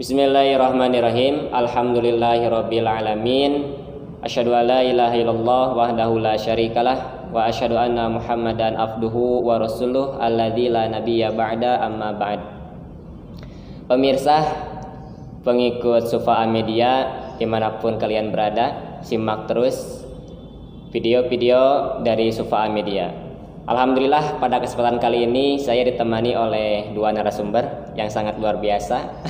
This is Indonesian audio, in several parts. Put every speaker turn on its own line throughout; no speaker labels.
Bismillahirrahmanirrahim. Alhamdulillahirabbil alamin. Asyhadu an la ilaha illallah wahdahu la syarikalah wa asyhadu anna Muhammadan abduhu wa rasuluh alladzi la nabiyya ba'da amma ba'd. Pemirsa, pengikut Sufa'a Media dimanapun kalian berada, simak terus video-video dari Sufa'a Media. Alhamdulillah pada kesempatan kali ini saya ditemani oleh dua narasumber yang sangat luar biasa.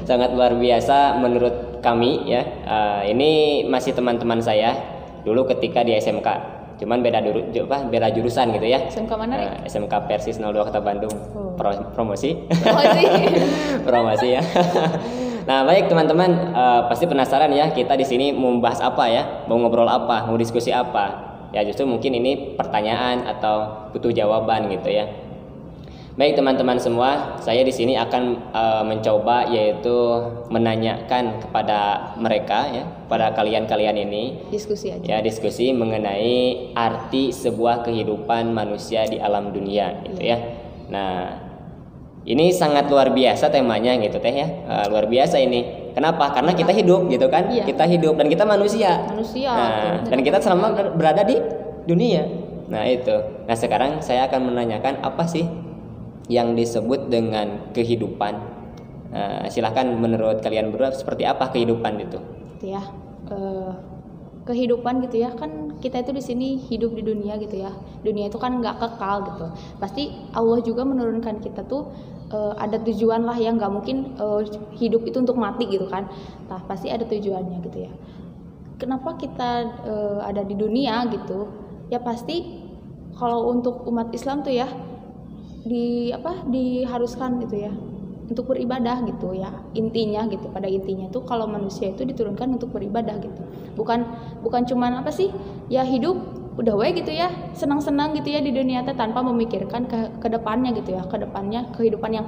Sangat luar biasa menurut kami ya. Ini masih teman-teman saya dulu ketika di SMK. Cuman beda jurusan gitu ya.
SMK mana?
SMK Persis 02 Kota Bandung. Promosi. Promosi ya. Nah, baik teman-teman, pasti penasaran ya kita di sini mau membahas apa ya? Mau ngobrol apa? Mau diskusi apa? Ya justru mungkin ini pertanyaan atau butuh jawaban gitu ya. Baik teman-teman semua, saya di sini akan mencoba yaitu menanyakan kepada mereka ya, pada kalian-kalian ini
Diskusi aja.
ya, diskusi mengenai arti sebuah kehidupan manusia di alam dunia gitu ya. Nah, ini sangat luar biasa temanya gitu teh ya. Luar biasa ini. Kenapa? Karena kita hidup gitu kan.
Iya.
Kita hidup dan kita manusia.
Manusia.
Dan kita selama berada di dunia. Nah, itu. Nah, sekarang saya akan menanyakan apa sih yang disebut dengan kehidupan. Silahkan menurut kalian berdua seperti apa kehidupan itu?
Gitu ya. Kehidupan gitu ya, kan kita itu di sini hidup di dunia gitu ya. Dunia itu kan nggak kekal gitu. Pasti Allah juga menurunkan kita tuh ada tujuan lah yang nggak mungkin hidup itu untuk mati gitu kan. Nah, pasti ada tujuannya gitu ya. Kenapa kita ada di dunia gitu? Ya pasti kalau untuk umat Islam tuh ya diharuskan gitu ya untuk beribadah gitu ya, intinya gitu. Pada intinya tuh kalau manusia itu diturunkan untuk beribadah gitu, bukan cuman apa sih ya, hidup udah wae gitu ya, senang-senang gitu ya di dunia teh tanpa memikirkan ke depannya gitu ya, ke depannya kehidupan yang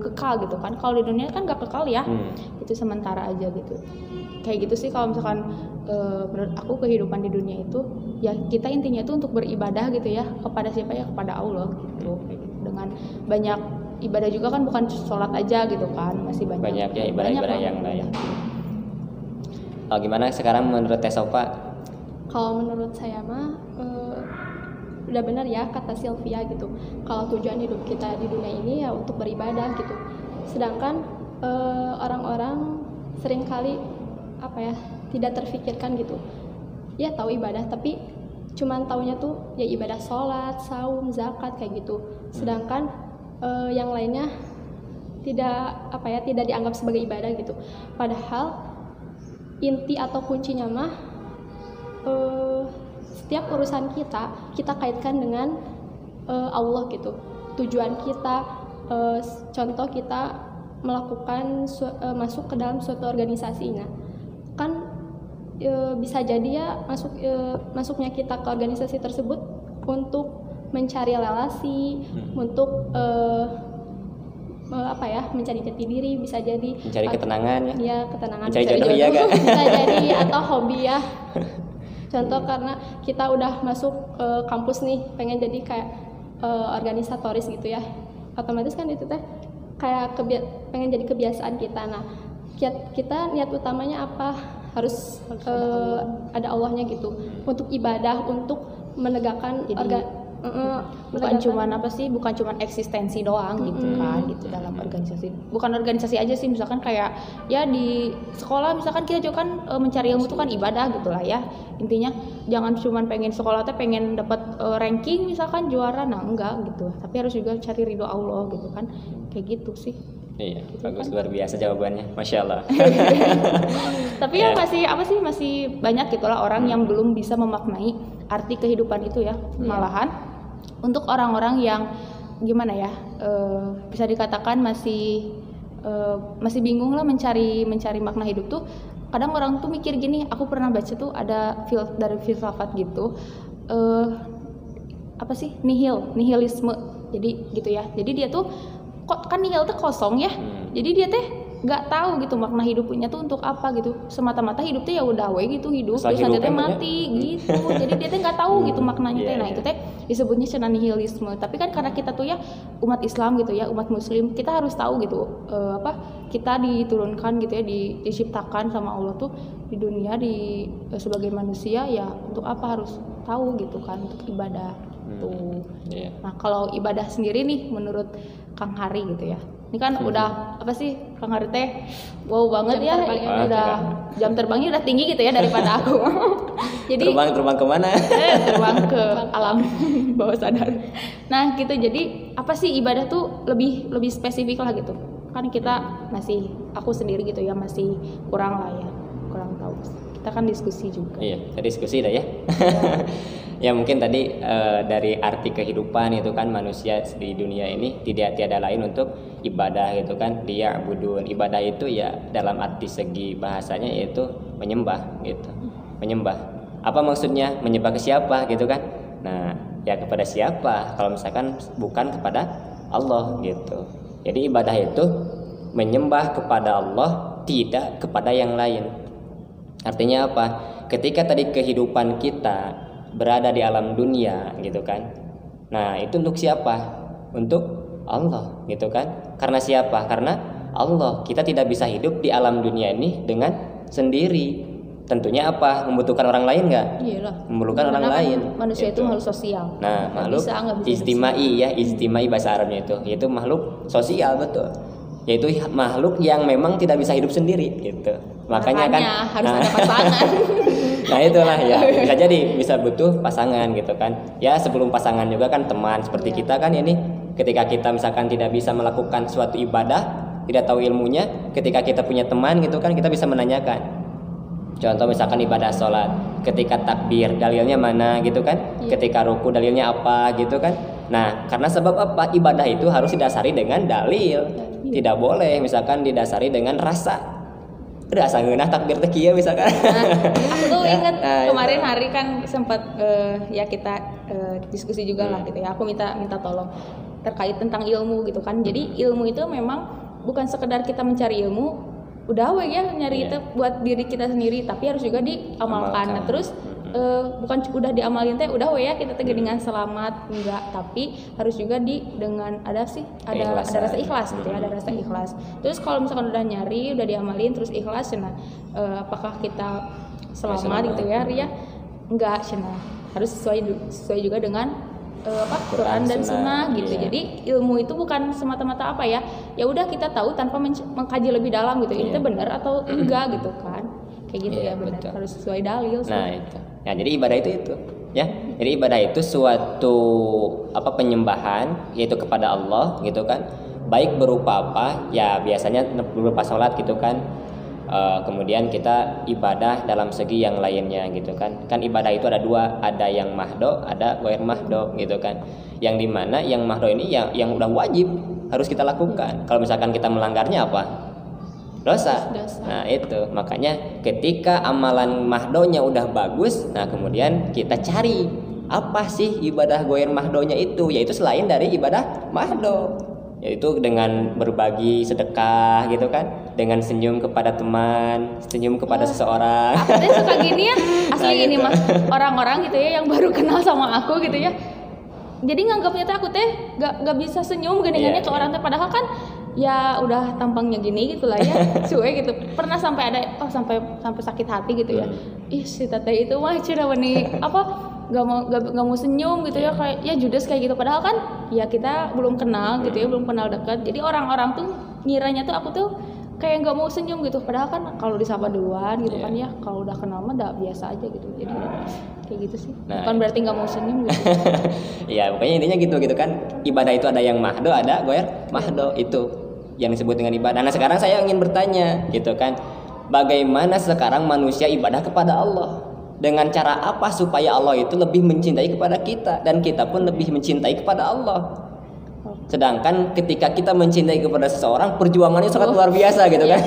kekal gitu kan. Kalau di dunia kan gak kekal ya, itu sementara aja gitu. Kayak gitu sih kalau misalkan menurut aku kehidupan di dunia itu ya kita intinya itu untuk beribadah gitu ya, kepada siapa ya, kepada Allah gitu. Dengan banyak ibadah juga kan, bukan sholat aja gitu kan, masih banyak
ya ibadah-ibadah yang lain. Gimana sekarang menurut Teh Sofa?
Kalau menurut saya mah udah benar ya kata Sylvia gitu. Kalau tujuan hidup kita di dunia ini ya untuk beribadah gitu. Sedangkan orang-orang seringkali tidak terfikirkan gitu. Ya tahu ibadah tapi cuman taunya tuh ya ibadah sholat, saum, zakat kayak gitu. Sedangkan yang lainnya tidak dianggap sebagai ibadah gitu. Padahal inti atau kuncinya mah setiap urusan kita kaitkan dengan Allah gitu. Tujuan kita, contoh kita melakukan masuk ke dalam suatu organisasi, nah kan bisa jadi ya masuknya kita ke organisasi tersebut untuk mencari relasi, untuk mencari jati diri, bisa jadi
mencari ketenangan
ya, ketenangan
mencari jodoh ya kan?
Bisa jadi atau hobi ya. Contoh karena kita udah masuk kampus nih, pengen jadi kayak organisatoris gitu ya, otomatis kan itu teh kayak pengen jadi kebiasaan kita. Nah kita niat utamanya apa? Harus ada Allahnya gitu, untuk ibadah, untuk menegakkan
bukan cuman eksistensi doang gitu kan, gitu dalam organisasi. Bukan organisasi aja sih, misalkan kayak ya di sekolah misalkan kita juga kan mencari ilmu itu kan ibadah gitulah ya. Intinya jangan cuman pengen sekolah teh pengen dapat ranking misalkan juara, nah enggak gitu. Tapi harus juga cari ridho Allah gitu kan. Kayak gitu sih.
Iya,
gitu
bagus
kan.
Luar biasa jawabannya, masya Allah.
Tapi ya masih banyak gitulah orang yang belum bisa memaknai arti kehidupan itu ya. Malahan untuk orang-orang yang gimana ya, bisa dikatakan masih bingung lah mencari makna hidup tuh. Kadang orang tuh mikir gini, aku pernah baca tuh ada dari filsafat gitu, nihilisme. Jadi gitu ya. Jadi dia tuh kan nihil tuh kosong ya. Jadi dia teh nggak tahu gitu makna hidupnya tuh untuk apa gitu, semata-mata hidup tuh ya udah we gitu hidup
Asal
terus nanti teh
hidupnya
mati gitu. Jadi dia teh nggak tahu gitu maknanya teh. Nah itu teh disebutnya cenah nihilisme. Tapi kan karena kita tuh ya umat Islam gitu ya, umat Muslim, kita harus tahu gitu kita diturunkan gitu ya, diciptakan sama Allah tuh di dunia sebagai manusia ya untuk apa, harus tahu gitu kan, untuk ibadah tuh. Nah kalau ibadah sendiri nih menurut Kang Hari gitu ya, ini kan udah apa sih Kang Hari teh wow banget
Jam
ya,
terbangnya
udah jam terbangnya udah tinggi gitu ya daripada aku. Jadi
terbang kemana?
terbang ke alam bawah sadar. Nah gitu, jadi apa sih ibadah tuh lebih spesifik lah gitu. Kan kita masih, aku sendiri gitu ya masih kurang lah ya, kurang tahu. Kita kan diskusi juga.
Iya, kita diskusi dah ya. Ya mungkin tadi dari arti kehidupan itu kan manusia di dunia ini tiada lain untuk ibadah gitu kan, dia budun. Ibadah itu ya dalam arti segi bahasanya yaitu menyembah gitu. Menyembah. Apa maksudnya? Menyembah ke siapa gitu kan? Nah, ya kepada siapa? Kalau misalkan bukan kepada Allah gitu. Jadi ibadah itu menyembah kepada Allah, tidak kepada yang lain. Artinya apa? Ketika tadi kehidupan kita berada di alam dunia gitu kan. Nah, itu untuk siapa? Untuk Allah gitu kan. Karena siapa? Karena Allah. Kita tidak bisa hidup di alam dunia ini dengan sendiri. Tentunya apa? Membutuhkan orang lain nggak?
Iyalah.
Membutuhkan orang
Karena kan
lain.
manusia
gitu.
itu makhluk sosial.
Nah, makhluk
nggak bisa
istimai ya, istimai bahasa Arabnya itu, yaitu makhluk sosial, betul. Yaitu makhluk yang memang tidak bisa hidup sendiri gitu. Makanya kan
harus ada pasangan.
Nah itulah ya, bisa jadi bisa butuh pasangan gitu kan. Ya sebelum pasangan juga kan teman seperti kita kan ini, ketika kita misalkan tidak bisa melakukan suatu ibadah, tidak tahu ilmunya, ketika kita punya teman gitu kan, kita bisa menanyakan. Contoh misalkan ibadah sholat, ketika takbir dalilnya mana gitu kan, ketika ruku dalilnya apa gitu kan. Nah karena sebab apa, ibadah itu harus didasari dengan dalil, tidak boleh misalkan didasari dengan rasa ngeunah takbir teh kieu misalkan.
Nah, aku tuh inget kemarin Hari kan sempat ya kita diskusi juga lah gitu ya. Aku minta tolong terkait tentang ilmu gitu kan. Jadi ilmu itu memang bukan sekedar kita mencari ilmu udah we ya nyari itu buat diri kita sendiri, tapi harus juga diamalkan. Nah, terus bukan udah diamalin teh udah we ya kita teh dengan selamat, enggak, tapi harus juga dengan ada rasa ikhlas gitu ya, ada rasa ikhlas. Terus kalau misalkan udah nyari, udah diamalin terus ikhlas, nah apakah kita selamat gitu ya Ria? Enggak, harus sesuai juga dengan Quran dan Sunnah gitu.
Iya.
Jadi ilmu itu bukan semata-mata apa ya udah kita tahu tanpa mengkaji lebih dalam gitu. Ini benar atau enggak gitu kan? Kayak gitu ya, benar. Betul. Harus sesuai dalil.
Nah itu. Ya jadi ibadah itu ya. Jadi ibadah itu suatu penyembahan yaitu kepada Allah gitu kan. Baik berupa apa? Ya biasanya berupa sholat gitu kan. Kemudian kita ibadah dalam segi yang lainnya gitu kan. Kan ibadah itu ada dua, ada yang mahdo, ada ghair mahdo gitu kan. Yang dimana yang mahdo ini yang udah wajib harus kita lakukan. Kalau misalkan kita melanggarnya apa? Dosa. Nah itu makanya ketika amalan mahdonya udah bagus, nah kemudian kita cari apa sih ibadah ghair mahdonya itu, yaitu selain dari ibadah mahdo, yaitu dengan berbagi sedekah gitu kan, dengan senyum kepada teman, senyum kepada seseorang.
Aku tuh suka gini ya, asli
Nah,
ini
gitu.
mah orang-orang gitu ya yang baru kenal sama aku gitu ya. Jadi nganggapnya teh aku teh gak bisa senyum gini-gini ke orang teh, padahal kan ya udah tampangnya gini gitu lah ya, cuek gitu. Pernah sampai ada sampai sakit hati gitu ya. Ih si teteh itu mah cina benih gak mau senyum gitu ya, kayak ya judes kayak gitu, padahal kan ya kita belum kenal gitu ya, belum kenal dekat. Jadi orang-orang tuh ngiranya tuh aku tuh kayak nggak mau senyum gitu, padahal kan kalau disapa duluan gitu kan ya, kalau udah kenal mah udah biasa aja gitu. Jadi kayak gitu sih, bukan berarti nggak mau senyum gitu.
Ya pokoknya intinya gitu kan. Ibadah itu ada yang mahdo, ada ghair mahdo, itu yang disebut dengan ibadah. Nah sekarang saya ingin bertanya gitu kan, bagaimana sekarang manusia ibadah kepada Allah? Dengan cara apa supaya Allah itu lebih mencintai kepada kita dan kita pun lebih mencintai kepada Allah? Sedangkan ketika kita mencintai kepada seseorang, perjuangannya sangat luar biasa gitu kan.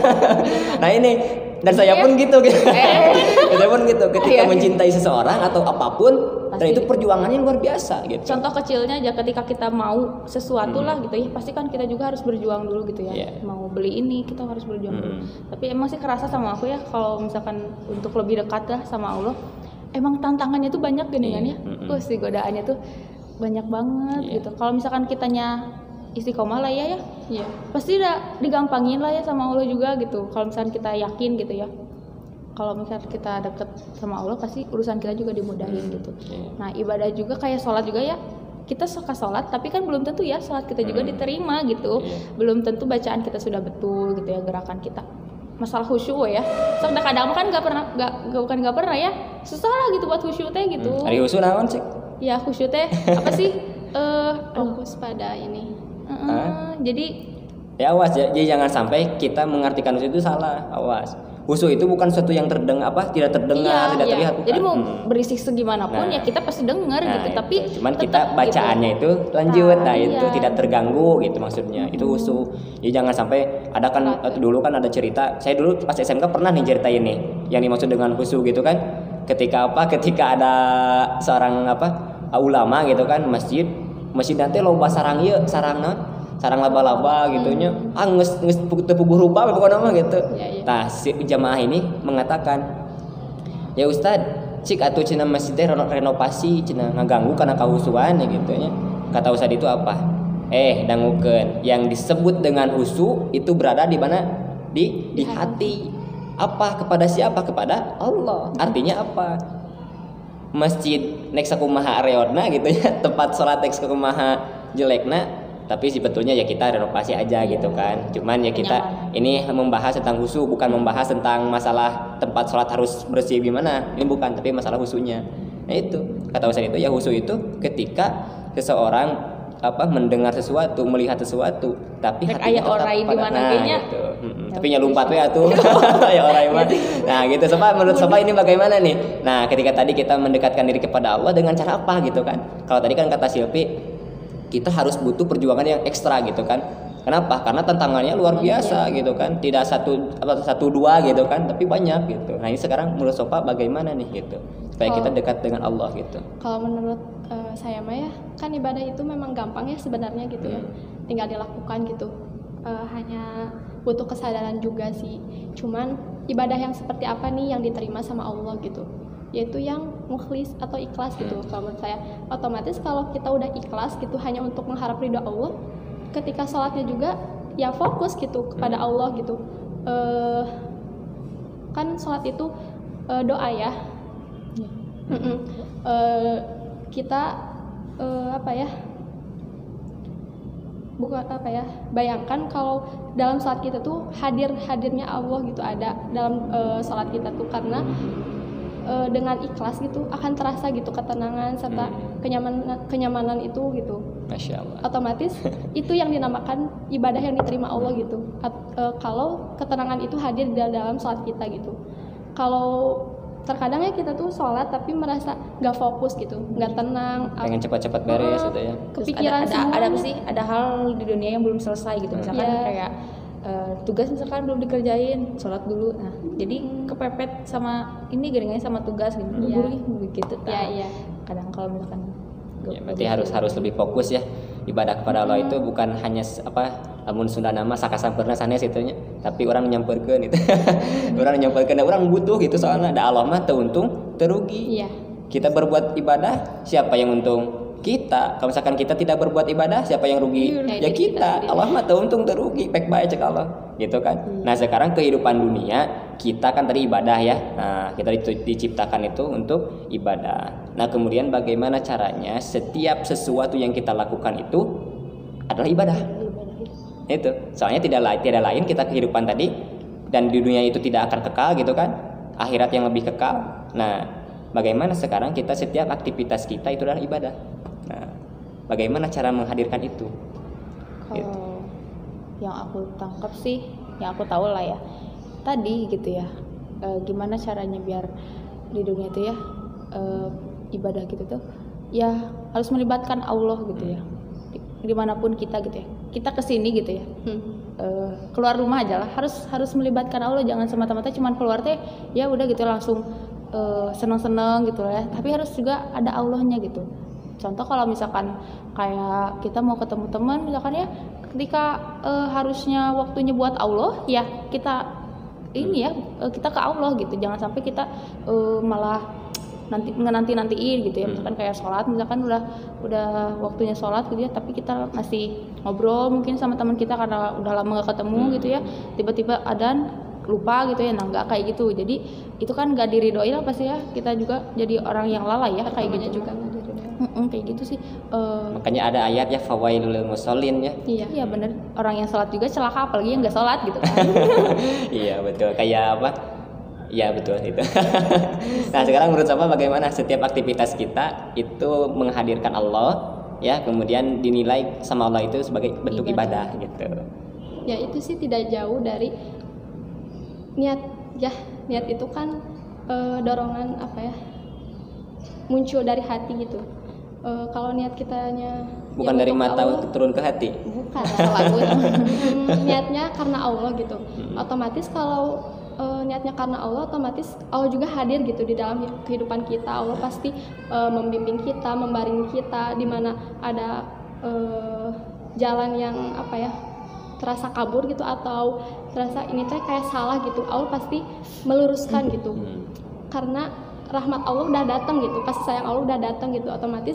Nah ini, dan saya pun gitu. Saya pun gitu. Ketika mencintai seseorang atau apapun, dan itu perjuangannya luar biasa gitu.
Contoh kecilnya aja ketika kita mau sesuatu lah gitu ya, pasti kan kita juga harus berjuang dulu gitu ya. Mau beli ini kita harus berjuang dulu. Tapi emang sih kerasa sama aku ya, kalau misalkan untuk lebih dekat lah sama Allah, emang tantangannya tuh banyak gini kan ya. Si godaannya tuh banyak banget gitu. Kalau misalkan kitanya istiqomah lah ya, pasti udah digampangin lah ya sama Allah juga gitu. Kalau misalkan kita yakin gitu ya, kalau misalnya kita deket sama Allah pasti urusan kita juga dimudahin gitu. Nah ibadah juga kayak sholat juga ya, kita suka sholat tapi kan belum tentu ya sholat kita juga diterima gitu. Belum tentu bacaan kita sudah betul gitu ya, gerakan kita. Masalah khusyuk ya, soalnya kadang kan nggak pernah ya, susah lah gitu buat khusyuk teh gitu.
Hari khusyuk naon sih?
Ya khusyuk teh apa sih?
Fokus pada ini.
Jadi
ya awas ya, jadi jangan sampai kita mengartikan khusyuk itu salah. Awas. Khusyuk itu bukan sesuatu yang tidak terdengar, tidak terlihat. Bukan.
Jadi mau berisik segimanapun ya kita pasti dengar gitu. Tapi
cuman kita bacaannya gitu. Itu lanjut, itu tidak terganggu gitu maksudnya. Itu khusyuk. Jadi jangan sampai ada kan dulu kan ada cerita. Saya dulu pas SMK pernah nih cerita ini, yang dimaksud dengan khusyuk gitu kan. Ketika ada seorang ulama gitu kan, masjid nanti loba sarang laba-laba gitunya, geus puguh rupa pokoknya mah gitu. Nah, si jamaah ini mengatakan, "Ya Ustad, cik atuh cenah masjid teh renovasi cenah ngaganggu kana kahusuan ya gitu nya." Kata Ustad itu apa? Dangukeun, yang disebut dengan husu itu berada di mana? Di hati. Apa? Kepada siapa? Kepada Allah. Artinya apa? Masjid nek sakumaha areona gitu ya, tempat salat nek sakumaha jelekna, tapi sebetulnya ya kita renovasi aja gitu kan. Cuman ya kita ini membahas tentang husu, bukan membahas tentang masalah tempat sholat harus bersih gimana. Ini bukan, tapi masalah husunya. Nah itu kata Ustaz itu ya, husu itu ketika seseorang mendengar sesuatu, melihat sesuatu, tapi hatinya tetap pada gitu. Tapi nyelumpat we atuh. Ya orang mah. Nah gitu. Menurut Sofa ini bagaimana nih? Nah ketika tadi kita mendekatkan diri kepada Allah dengan cara apa gitu kan? Kalau tadi kan kata Silvi, kita harus butuh perjuangan yang ekstra gitu kan. Kenapa? Karena tantangannya luar biasa gitu kan. Tidak satu dua gitu kan, tapi banyak gitu. Nah ini sekarang menurut Sofa bagaimana nih gitu, supaya kita dekat dengan Allah gitu.
Kalau menurut saya mah ya, kan ibadah itu memang gampang ya sebenarnya gitu ya. Tinggal dilakukan gitu. Hanya butuh kesadaran juga sih. Cuman ibadah yang seperti apa nih yang diterima sama Allah gitu, yaitu yang mukhlis atau ikhlas gitu. Kalau menurut saya, otomatis kalau kita udah ikhlas gitu hanya untuk mengharap ridho Allah, ketika sholatnya juga ya fokus gitu kepada Allah gitu. Kan sholat itu doa ya. Kita bayangkan kalau dalam sholat kita tuh hadirnya Allah gitu ada dalam sholat kita tuh, karena dengan ikhlas gitu akan terasa gitu ketenangan serta kenyamanan itu gitu.
Masya Allah.
Otomatis itu yang dinamakan ibadah yang diterima Allah gitu. Kalau ketenangan itu hadir di dalam sholat kita gitu. Kalau terkadang ya kita tuh sholat tapi merasa nggak fokus gitu, nggak tenang,
pengen cepat-cepat beres gitu ya.
Kepikiran
ada hal di dunia yang belum selesai gitu, misalkan kayak tugas misalkan belum dikerjain, sholat dulu. Nah jadi kepepet sama ini geringannya sama tugas gitu, begitu. Kadang kalau misalkan
berarti harus lebih fokus ya. Ibadah kepada Allah itu bukan hanya lamun Sunda nama sakasampeurna sanes itunya, tapi orang nyamperkeun itu. Orang nyamperkeun, orang butuh gitu soalnya ada Allah mah teu untung teu rugi. Kita berbuat ibadah, siapa yang untung? Kita. Kalau misalkan kita tidak berbuat ibadah, siapa yang rugi? Ya kita. Allah mah teu untung teu rugi, pek bae cek Allah. Gitu kan. Nah, sekarang kehidupan dunia kita kan tadi ibadah ya. Nah, kita diciptakan itu untuk ibadah. Nah, kemudian bagaimana caranya setiap sesuatu yang kita lakukan itu adalah ibadah. Itu. Soalnya tidak lain kita kehidupan tadi, dan di dunia itu tidak akan kekal gitu kan. Akhirat yang lebih kekal. Nah, bagaimana sekarang kita setiap aktivitas kita itu adalah ibadah. Nah, bagaimana cara menghadirkan itu?
Kalau yang aku tangkap sih, yang aku tahu lah ya, tadi gitu ya, gimana caranya biar di dunia itu ya ibadah gitu tuh ya harus melibatkan Allah gitu ya, dimanapun kita gitu ya, kita kesini gitu ya, keluar rumah aja lah harus melibatkan Allah, jangan semata-mata cuman keluar teh ya udah gitu langsung seneng-seneng gitu ya, tapi harus juga ada Allahnya gitu. Contoh kalau misalkan kayak kita mau ketemu teman misalkan ya, ketika harusnya waktunya buat Allah ya kita ini ya kita ke Allah gitu, jangan sampai kita malah nantiin gitu ya. Misalkan kayak sholat, misalkan udah waktunya sholat gitu ya, tapi kita masih ngobrol mungkin sama teman kita karena udah lama gak ketemu gitu ya, tiba-tiba adzan lupa gitu ya. Nah nggak kayak gitu, jadi itu kan gak diridoi lah pasti ya, kita juga jadi orang yang lalai ya kayak gitu juga kayak gitu sih.
Makanya ada ayat ya fawailul lil musallin ya.
Iya bener, orang yang sholat juga celaka apalagi yang nggak sholat gitu kan.
Iya betul, kayak apa? Iya betul itu. Nah sekarang menurut Safa bagaimana setiap aktivitas kita itu menghadirkan Allah ya, kemudian dinilai sama Allah itu sebagai bentuk ibadah gitu.
Ya itu sih tidak jauh dari niat ya. Niat itu kan dorongan apa ya, muncul dari hati gitu. Kalau niat kitanya
bukan dari mata Allah, turun ke hati.
Bukan. Niatnya karena Allah gitu. Otomatis kalau niatnya karena Allah, otomatis Allah juga hadir gitu di dalam kehidupan kita. Allah pasti membimbing kita, membaring kita di mana ada jalan yang apa ya, terasa kabur gitu atau terasa ini teh kayak salah gitu. Allah pasti meluruskan gitu. Karena rahmat Allah udah datang gitu, kasih sayang Allah udah datang gitu, otomatis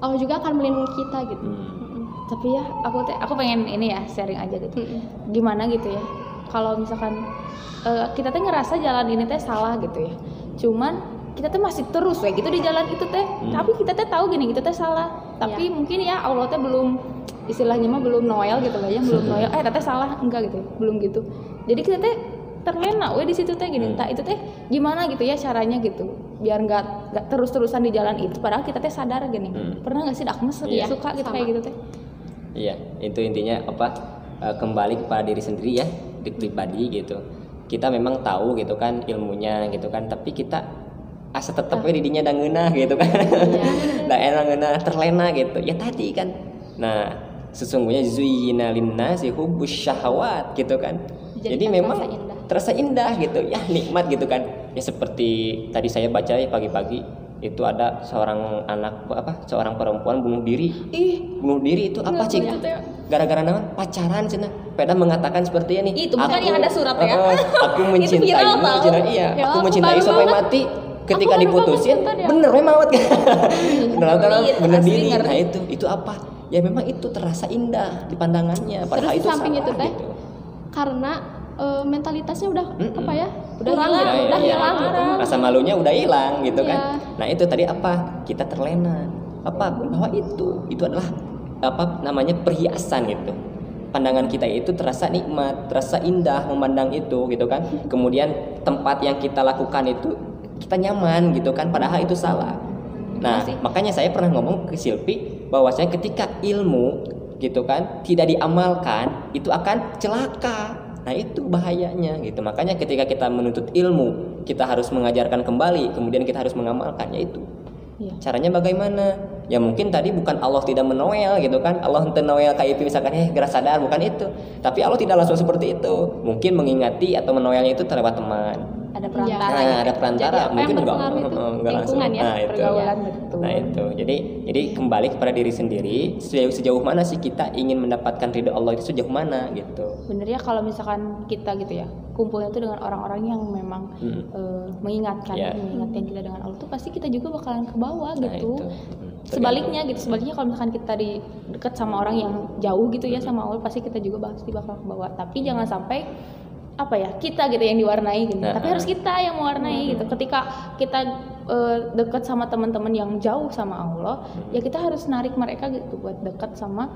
Allah juga akan melindungi kita gitu.
Tapi ya aku pengen ini ya sharing aja gitu. Gimana gitu ya kalau misalkan kita teh ngerasa jalan ini teh salah gitu ya, cuman kita teh masih terus kayak gitu di jalan itu teh, tapi kita teh tahu gini gitu teh salah, tapi mungkin ya Allah teh belum, istilahnya mah belum Noel gitu lah ya, belum Noel teteh salah enggak gitu, belum gitu. Jadi kita teh terlena di situ teh gini, entah itu teh gimana gitu ya caranya gitu biar nggak terus-terusan di jalan itu, padahal kita teh sadar gini. Pernah nggak sih Dakmes suka gitu kayak gitu teh?
Iya, itu intinya apa, kembali kepada diri sendiri ya, di pribadi gitu. Kita memang tahu gitu kan ilmunya gitu kan, tapi kita asa tetep we didinya da ngeunah gitu kan. Da enak ngeunah terlena gitu. Ya tadi kan. Nah, sesungguhnya zuyyina linnasi hubbus syahawat gitu kan. Jadi memang terasa indah gitu. Ya nikmat gitu kan. Ya seperti tadi saya baca ya pagi-pagi itu ada seorang seorang perempuan bunuh diri. Bunuh diri itu apa sih? Gara-gara naon? Pacaran cenah. Peda mengatakan seperti ini.
Itu bukan yang ada surat ya.
Aku mencintaimu, iya. Aku mencintai sampai mati. Ketika diputusin, bener we mawat kan. Bener diri. Nah itu apa? Ya memang itu terasa indah di pandangannya. Padahal
terus
itu
samping
salah,
itu teh
gitu.
Karena mentalitasnya udah apa ya?
Udah hilang gitu.
Rasa malunya udah hilang gitu
Iya.
kan. Nah itu tadi apa? Kita terlena. Apa? Bahwa itu adalah apa namanya perhiasan gitu. Pandangan kita itu terasa nikmat, terasa indah memandang itu gitu kan. Kemudian tempat yang kita lakukan itu kita nyaman gitu kan, padahal itu salah. Nah, makanya saya pernah ngomong ke Silpi bahwasanya ketika ilmu gitu kan tidak diamalkan itu akan celaka. Nah, itu bahayanya gitu. Makanya ketika kita menuntut ilmu, kita harus mengajarkan kembali, kemudian kita harus mengamalkannya itu. Caranya bagaimana? Ya mungkin tadi bukan Allah tidak menoel gitu kan. Allah ente noel kayak itu misalkan gerak sadar, bukan itu. Tapi Allah tidak langsung seperti itu. Mungkin mengingati atau menoelnya itu terlewat teman.
Ada perantara.
Nah, ada perantara.
Jadi,
mungkin
enggak
langsung.
Ya,
nah, itu. Nah, itu. Jadi kembali kepada diri sendiri, sejauh mana sih kita ingin mendapatkan ridho Allah itu sejauh mana gitu.
Bener ya, kalau misalkan kita gitu ya kumpulnya itu dengan orang-orang yang memang mengingatkan kita dengan Allah tuh pasti kita juga bakalan ke bawah gitu. Sebaliknya kalau misalkan kita di dekat sama orang yang jauh gitu ya sama Allah, pasti kita juga pasti bakal ke bawah. Tapi jangan sampai kita gitu yang diwarnai gitu. Tapi harus kita yang mewarnai gitu. Ketika kita dekat sama teman-teman yang jauh sama Allah, ya kita harus narik mereka gitu buat dekat sama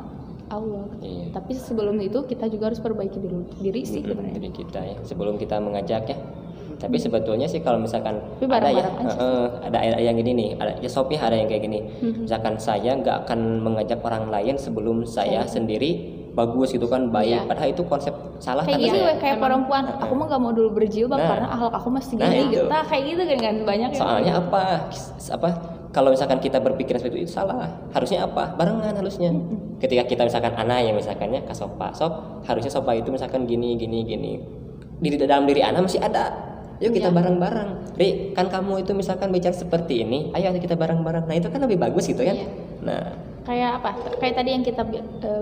Allah. Tapi sebelum itu kita juga harus perbaiki diri sih sebenarnya.
Diri kita ya, sebelum kita mengajak ya. Tapi sebetulnya sih kalau misalkan ada yang gini nih, ada yang kayak gini. Misalkan saya nggak akan mengajak orang lain sebelum saya sendiri bagus gitu kan, baik. Padahal itu konsep salah
kayak gitu kayak perempuan. Aku mah nggak mau dulu berjilbab karena akhlak aku masih gini gitu. Kayak gitu kan banyak.
Soalnya apa? Kalau misalkan kita berpikir seperti itu salah. Harusnya apa? Barengan harusnya. Ketika kita misalkan anak ya misalkannya ke sopa, harusnya sopa itu misalkan gini. Di dalam diri anak masih ada Yuk kita
Iya.
bareng-bareng. Ri, kan kamu itu misalkan bicara seperti ini, ayo kita bareng-bareng. Nah itu kan lebih bagus gitu kan.
Iya.
Nah
Kayak apa? Kayak tadi yang kita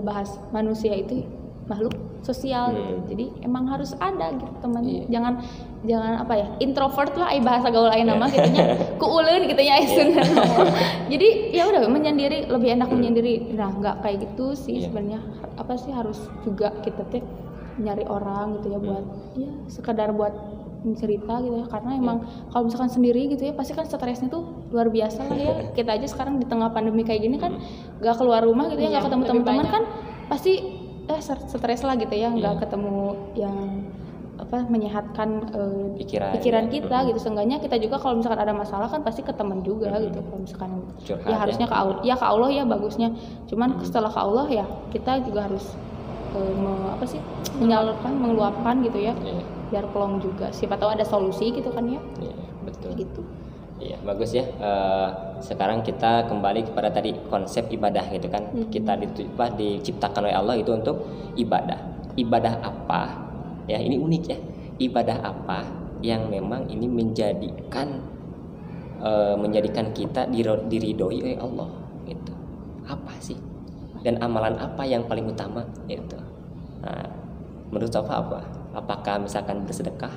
bahas, manusia itu makhluk sosial gitu. Jadi emang harus ada gitu teman.
Iya.
Jangan apa ya? Introvert lah ai bahasa gaul ayeuna nama gitu nya. Kuuleun gitu nya Sunda. Jadi ya udah menyendiri, lebih enak menyendiri. Nah, enggak kayak gitu sih
Iya.
sebenarnya. Apa sih harus juga kita teh nyari orang gitu ya buat ya sekedar buat cerita gitu ya, karena emang kalau misalkan sendiri gitu ya pasti kan stresnya tuh luar biasa lah ya. Kita aja sekarang di tengah pandemi kayak gini kan gak keluar rumah gitu ya,
Iya,
gak ketemu
lebih
teman-teman
banyak.
kan pasti stres lah gitu ya,
Iya.
gak ketemu yang apa menyehatkan
pikiran
kita gitu. Seenggaknya kita juga kalau misalkan ada masalah kan pasti ke teman juga gitu. Kalau misalkan
Curhat
ya harusnya ke Allah, ya ke Allah ya bagusnya. Cuman setelah ke Allah ya kita juga harus menyalurkan, mengeluapkan gitu ya,
Iya.
biar plong juga. Siapa tahu ada solusi gitu kan ya.
Iya, betul.
Gitu.
Iya, bagus ya. Sekarang kita kembali kepada tadi konsep ibadah gitu kan. Kita diciptakan oleh Allah itu untuk ibadah. Ibadah apa? Ya, ini unik ya. Ibadah apa yang memang ini menjadikan kita diridhoi oleh Allah gitu. Apa sih? Dan amalan apa yang paling utama gitu. Nah, menurut Sofa apa? Apakah misalkan bersedekah?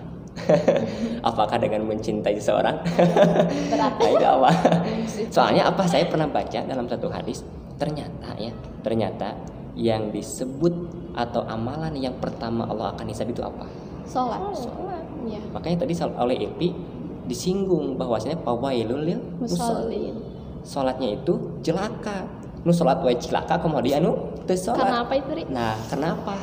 Apakah dengan mencintai seseorang?
Berat.
Nah, itu apa? Soalnya apa? Saya pernah baca dalam satu hadis, ternyata yang disebut atau amalan yang pertama Allah akan hisab itu apa?
Sholat. Iya.
Makanya tadi oleh Ilpi disinggung bahwasanya fawailul lil musallin. Salatnya itu celaka. Nu salat wae celaka kemudian teu salat.
Karena apa itu, Ri?
Nah, kenapa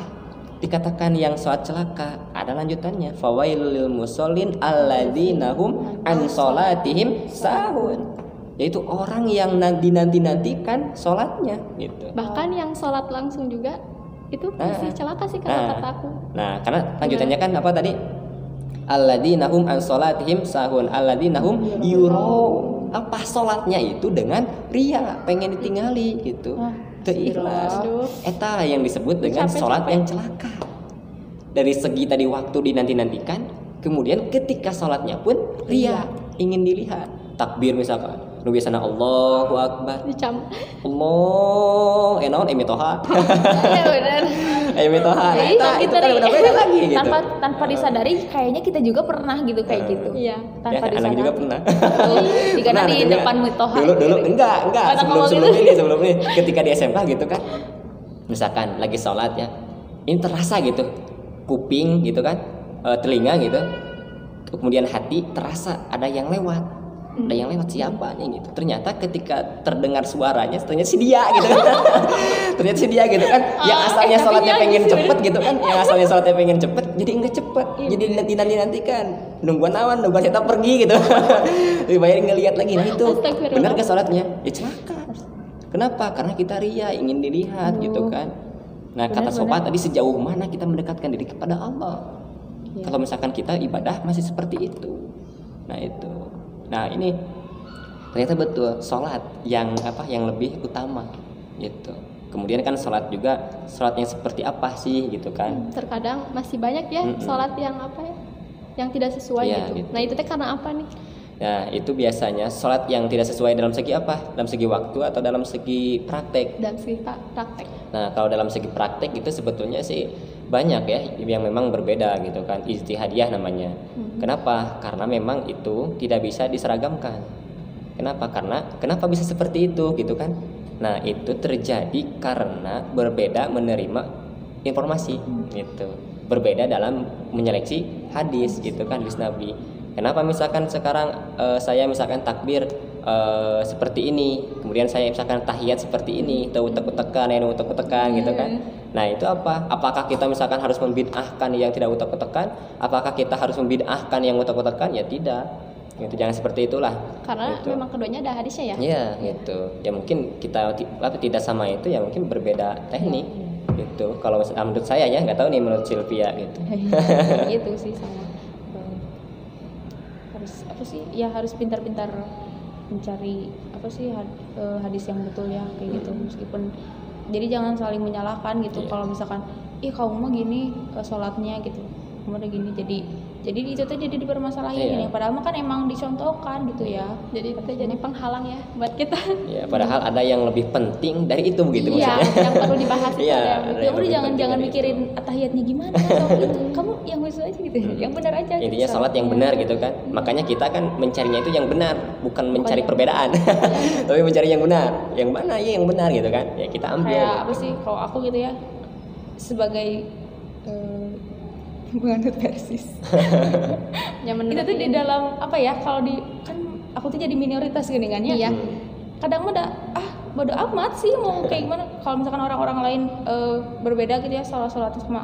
dikatakan yang salat celaka? Ada lanjutannya. Fawailul lil musallin alladzina hum an salatihim sahun. Yaitu orang yang nantikan salatnya gitu.
Bahkan yang sholat langsung juga itu masih celaka sih kalau kata aku.
Nah, karena lanjutannya kan apa tadi? Alladzina hum an salatihim sahun, alladzina hum yurau. Apa salatnya itu dengan ria, pengen ditingali gitu. Teu ikhlas. Eta yang disebut dengan salat yang celaka. Dari segi tadi waktu dinanti-nantikan, kemudian ketika salatnya pun ria, ingin dilihat. Takbir misalkan, nu biasana Allahu Akbar.
Dicam.
Allah, naon emitoha.
Iya benar.
Emitoha. Nah,
Jadi
itu kan udah beda lagi gitu.
tanpa disadari kayaknya kita juga pernah gitu kayak gitu.
Iya.
Tanpa
Ya,
disadari.
anak juga pernah.
Jika
Pernah,
di
juga.
depan mitoha.
Dulu enggak.
Kata ngomong
Sebelum ini ketika di SMK gitu kan. Misalkan lagi sholat ya. Ini terasa gitu. Kuping gitu kan. Telinga gitu. Kemudian hati terasa ada yang lewat. Ada yang lewat siapa nih gitu. Ternyata ketika terdengar suaranya ternyata si dia gitu kan. Ternyata si dia gitu kan. Yang asalnya sholatnya pengen cepet gitu kan. Yang asalnya sholatnya pengen cepet jadi enggak cepet. Jadi nanti-nantikan. Nungguan awan, nungguan kita pergi gitu. Lebih banyak ngelihat lagi. Nah itu benar gak sholatnya? Ya celaka. Kenapa? Karena kita ria, ingin dilihat gitu kan. Nah kata Sofa tadi sejauh mana kita mendekatkan diri kepada Allah. Kalau misalkan kita ibadah masih seperti itu. Nah itu. Nah ini ternyata betul sholat yang lebih utama gitu. Kemudian kan sholat juga sholat yang seperti apa sih gitu kan?
Terkadang masih banyak ya sholat yang yang tidak sesuai gitu. Nah itu teh karena apa nih?
Nah itu biasanya sholat yang tidak sesuai dalam segi apa? Dalam segi waktu atau dalam segi praktek?
Dan segi praktek.
Nah kalau dalam segi praktek itu sebetulnya sih banyak ya yang memang berbeda gitu kan, ijtihadiyah namanya. Kenapa? Karena memang itu tidak bisa diseragamkan. Kenapa bisa seperti itu gitu kan? Nah itu terjadi karena berbeda menerima informasi gitu, berbeda dalam menyeleksi hadis gitu kan, hadis Nabi. Kenapa misalkan sekarang saya misalkan takbir seperti ini, kemudian saya misalkan tahiyat seperti ini, utek-utekan gitu kan. Nah itu apa? Apakah kita misalkan harus membid'ahkan yang tidak utek-utekan? Apakah kita harus membid'ahkan yang utek-utekan? Ya tidak. Gitu, jangan seperti itulah.
Karena
gitu.
memang keduanya ada hadisnya ya.
Iya gitu. Ya mungkin kita tidak sama itu ya mungkin berbeda teknik gitu. Kalau menurut saya ya, nggak tahu nih menurut Sylvia gitu.
Itu sih sama. Harus pintar-pintar mencari hadis yang betul ya kayak gitu. Meskipun jadi jangan saling menyalahkan gitu. Kalau misalkan kamu mah gini sholatnya gitu, kamu udah gini, jadi itu tuh jadi dipermasalahin. Padahal mah kan emang dicontohkan gitu ya.
Jadi itu jadi penghalang ya buat kita.
Ya, padahal ada yang lebih penting dari itu begitu
Iya,
maksudnya.
yang perlu dibahas itu
Iya,
ada yang
ada
Ya
yang
udah
lebih
jangan
penting dari
mikirin tahiyatnya gimana atau itu. Kamu yang khusus aja gitu. Yang benar aja. gitu.
Intinya sholat yang benar gitu kan. Makanya kita kan mencarinya itu yang benar, bukan mencari perbedaan. Tapi mencari yang benar. Yang mana ya yang benar gitu kan. Ya kita ambil.
Kayak apa sih kalau aku gitu ya, sebagai penganut persis.
yang
Itu
menurut
tuh di dalam apa ya, kalau di kan aku tuh jadi minoritas gini kan ya.
Iya.
Kadang udah bodo amat sih mau kayak gimana. Kalau misalkan orang-orang lain berbeda gitu ya sholat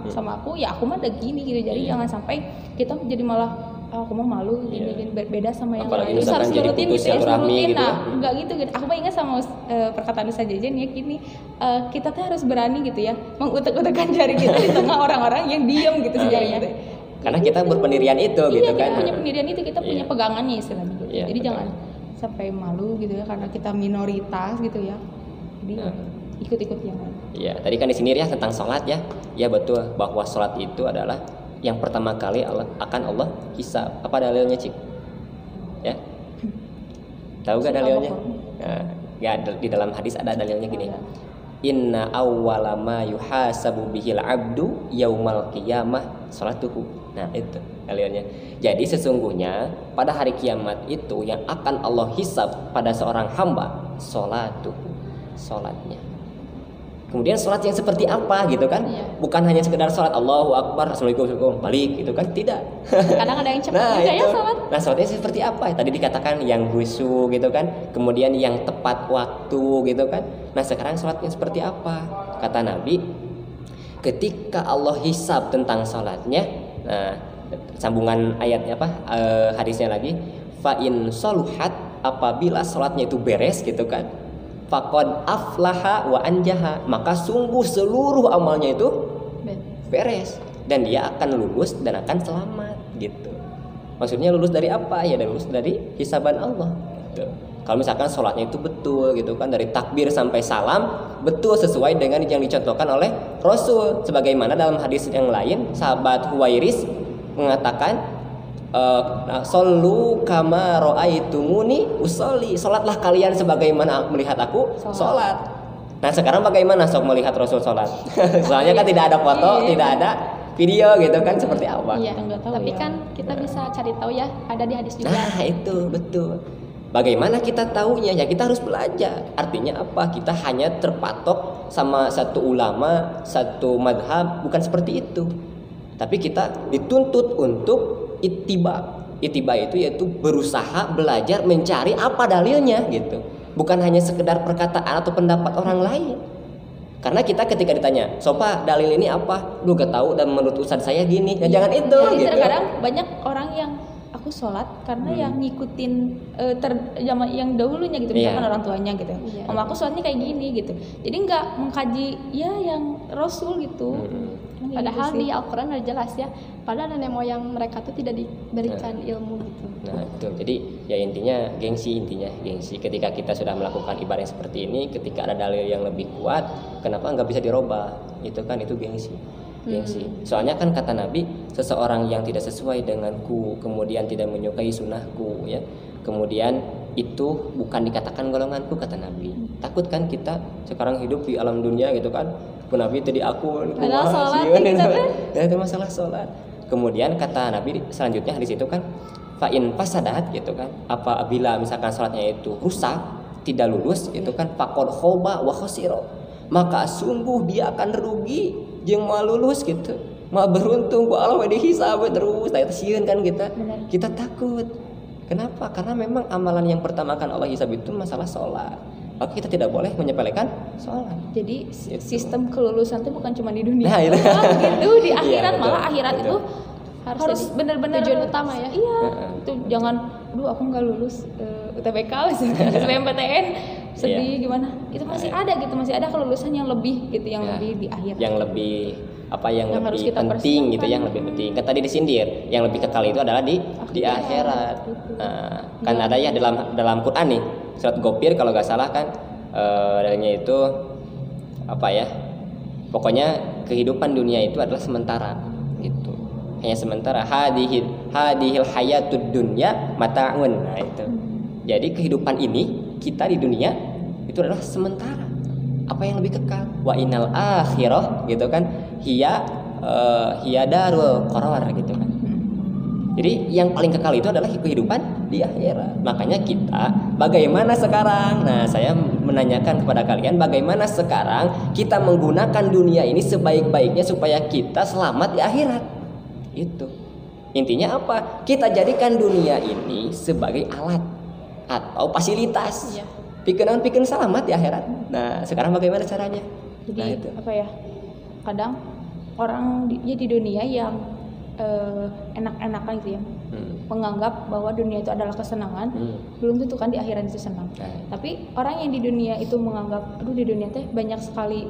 sama aku, ya aku mah udah gini gitu. Jadi jangan sampai kita jadi malah aku mau malu gini berbeda sama yang
Apalagi
lain. Terus
misalkan
harus
jadi
nurutin
putus
gitu ya,
silaturahmi
nurutin.
gitu
Nah,
ya.
enggak gitu. Aku mah ingat sama perkataan Ustaz Jajan ya gini, kita tuh harus berani gitu ya mengutek-utekkan jari kita di tengah orang-orang yang diam gitu sejarahnya. Gitu.
Karena kita berpendirian itu gitu
Iya,
kan.
kita punya pendirian itu, kita punya pegangannya istilahnya gitu.
Iya,
Jadi
betul.
jangan sampai malu gitu ya karena kita minoritas gitu ya. Jadi ikut-ikut yang lain.
Iya, tadi kan di sini ya tentang sholat ya. Ya betul bahwa sholat itu adalah yang pertama kali akan Allah hisab. Apa dalilnya, Cik? Ya. Tahu gak dalilnya? Nah, ya di dalam hadis ada dalilnya gini. Inna awwala ma yuhasabu bihil abdu yaumal qiyamah salatuhu. Nah, itu dalilnya. Jadi sesungguhnya pada hari kiamat itu yang akan Allah hisab pada seorang hamba salatuhu, salatnya. Kemudian sholat yang seperti apa gitu kan?
Iya.
Bukan hanya sekedar sholat Allahu Akbar, Assalamualaikum, balik gitu kan? Tidak.
kadang ada yang cepat juga ya sholat.
Nah, sholatnya seperti apa? Tadi dikatakan yang khusyuk gitu kan? Kemudian yang tepat waktu gitu kan? Nah, sekarang sholatnya seperti apa? Kata Nabi, ketika Allah hisab tentang sholatnya, nah, sambungan ayatnya apa? Hadisnya lagi, fa in soluhat, apabila sholatnya itu beres gitu kan? Faqad aflaha wa anjaha, maka sungguh seluruh amalnya itu beres dan dia akan lulus dan akan selamat gitu. Maksudnya lulus dari apa? Ya lulus dari hisaban Allah gitu. Kalau misalkan sholatnya itu betul gitu kan, dari takbir sampai salam betul sesuai dengan yang dicontohkan oleh Rasul, sebagaimana dalam hadis yang lain sahabat Huwairis mengatakan Sallu kama ra'aitumuni usolli, salatlah kalian sebagaimana melihat aku salat. Nah, sekarang bagaimana sok melihat Rasul salat? Soalnya kan tidak ada foto, tidak ada video gitu kan, seperti apa?
Iya,
Enggak tahu
tapi
ya.
kan kita bisa cari tahu ya, ada di hadis juga.
Nah, itu betul. Bagaimana kita tahunya? Ya kita harus belajar. Artinya apa? Kita hanya terpatok sama satu ulama, satu madhab, bukan seperti itu. Tapi kita dituntut untuk ittiba. Ittiba itu yaitu berusaha belajar mencari apa dalilnya gitu. Bukan hanya sekedar perkataan atau pendapat orang lain. Karena kita ketika ditanya, "Sopa, dalil ini apa?" Lu gak tahu dan menurut ustadz saya gini. Ya jangan itu
Jadi
gitu.
terkadang banyak orang yang aku sholat karena yang ngikutin zaman yang dahulunya gitu, misalkan
Iya.
orang tuanya gitu.
Iya.
Mama aku sholatnya kayak gini gitu. Jadi nggak mengkaji ya yang Rasul gitu. Kayak
Padahal
gitu sih.
di Al-Quran udah jelas ya, padahal nenek moyang mereka tuh tidak diberikan ilmu gitu.
Nah, betul. Jadi ya intinya gengsi. Ketika kita sudah melakukan ibadah yang seperti ini, ketika ada dalil yang lebih kuat, kenapa nggak bisa dirubah? Itu kan itu gengsi. Soalnya kan kata Nabi, seseorang yang tidak sesuai denganku, kemudian tidak menyukai sunnahku, ya, kemudian itu bukan dikatakan golonganku, kata Nabi. Takut kan kita sekarang hidup di alam dunia gitu kan, pun Nabi tadi aku,
Padahal sholat
sieun,
kita kan.
ya, itu masalah sholat. Kemudian kata Nabi selanjutnya hadis itu kan, fa'in fasadat gitu kan, apabila misalkan sholatnya itu rusak, tidak lulus gitu kan, faqad khoba wa khosiro, maka sungguh dia akan rugi jeung mau lulus gitu, mau beruntung ku Allah dihisab terus. Nah itu sieun kan kita.
Benar.
Kita takut. Kenapa? Karena memang amalan yang pertama kan Allah hisab itu masalah sholat. Maka kita tidak boleh menyepelekan sholat.
Jadi
Gitu.
sistem kelulusan itu bukan cuma di dunia
Nah, itu.
doang gitu, di
Iya,
akhirat
betul,
malah akhirat
betul.
itu
Harus
harus
jadi
benar-benar
tujuan utama ya.
Iya,
Heeh.
itu jangan, aduh aku nggak lulus UTBK, SBMPTN, sedih gimana? Itu masih ada gitu, masih ada kelulusan yang lebih gitu, yang
Nah,
lebih di akhir.
yang lebih apa yang
Yang harus
lebih
kita
penting gitu,
persiapkan.
yang lebih penting kan tadi disindir, yang lebih kekal itu adalah di akhirat. Nah, kan ada ya dalam Quran nih surat Ghafir kalau nggak salah kan, dalilnya itu apa ya, pokoknya kehidupan dunia itu adalah sementara gitu. hanya sementara. Hadihil hayatud dunya mata'un. Nah itu. Jadi kehidupan ini kita di dunia itu adalah sementara. Apa yang lebih kekal? Wa innal akhirah gitu kan. Hiya darul qarar gitu kan. Jadi yang paling kekal itu adalah kehidupan di akhirat. Makanya kita bagaimana sekarang? Nah, saya menanyakan kepada kalian bagaimana sekarang kita menggunakan dunia ini sebaik-baiknya supaya kita selamat di akhirat. Itu. Intinya apa? Kita jadikan dunia ini sebagai alat atau fasilitas.
Iya.
Pikeun selamat di akhirat. Nah, sekarang bagaimana caranya?
Jadi
Nah, itu.
apa ya? Kadang orang di dunia yang enak-enakan gitu ya, menganggap bahwa dunia itu adalah kesenangan, belum tentu kan di akhirat itu senang. Tapi orang yang di dunia itu menganggap, aduh di dunia teh banyak sekali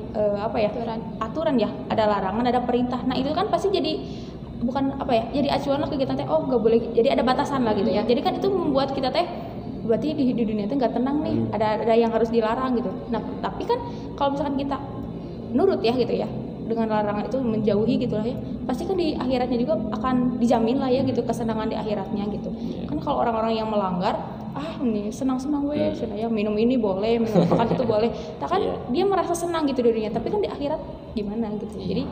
aturan ya, ada larangan, ada perintah. Nah itu kan pasti jadi bukan apa ya, jadi acuan lah ke kita teh, oh nggak boleh, jadi ada batasan lah gitu ya. Jadi kan itu membuat kita teh berarti di dunia teh nggak tenang nih, ada yang harus dilarang gitu. Nah tapi kan kalau misalkan kita nurut ya gitu ya, dengan larangan itu menjauhi gitu lah ya, pasti kan di akhiratnya juga akan dijamin lah ya gitu kesenangan di akhiratnya gitu. Kan kalau orang-orang yang melanggar, ini senang-senang weh, ya minum ini boleh, minum makan itu boleh, tak kan dia merasa senang gitu di dunia, tapi kan di akhirat gimana gitu. Jadi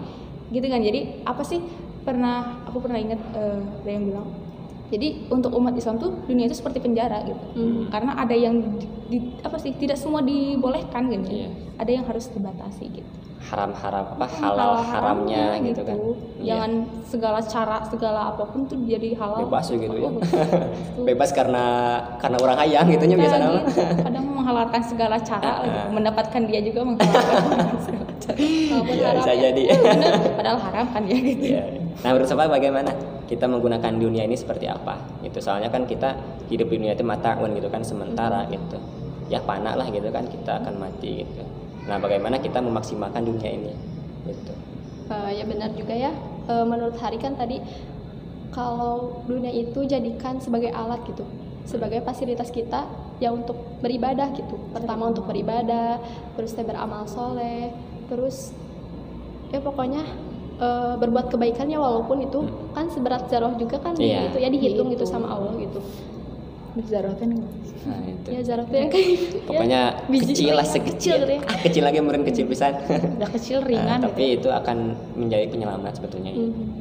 gitu kan, jadi apa sih aku pernah ingat ada yang bilang, jadi untuk umat Islam tuh dunia itu seperti penjara gitu, karena ada yang tidak semua dibolehkan gitu, ada yang harus dibatasi gitu.
Haram-haram halal haramnya gitu kan.
Jangan segala cara segala apapun tuh jadi halal.
Bebas gitu ya. Bebas karena orang hayang gitunya biasa nama.
Kadang menghalalkan segala cara gitu. Mendapatkan dia juga menghalalkan segala cara.
Ya, bisa jadi.
Padahal haram kan ya gitu.
Ya. Nah, menurut Sobat bagaimana kita menggunakan dunia ini seperti apa? Itu soalnya kan kita hidup di dunia itu mata'un gitu kan, sementara gitu. Ya fana lah gitu kan, kita akan mati gitu. Nah, bagaimana kita memaksimalkan dunia ini? Gitu.
Ya benar juga ya. Menurut Hari kan tadi kalau dunia itu jadikan sebagai alat gitu, sebagai fasilitas kita ya untuk beribadah gitu. Pertama untuk beribadah, terus beramal soleh, terus ya pokoknya berbuat kebaikannya walaupun itu kan seberat zarah juga kan gitu ya, dihitung gitu sama Allah gitu. Zarahnya
Nah, itu.
Ya zarahnya kayak
pokoknya kecil lah, sekecil
gitu ya.
Kecil lagi meren kecil pisan.
Udah kecil ringan
tapi itu akan menjadi penyelamat sebetulnya.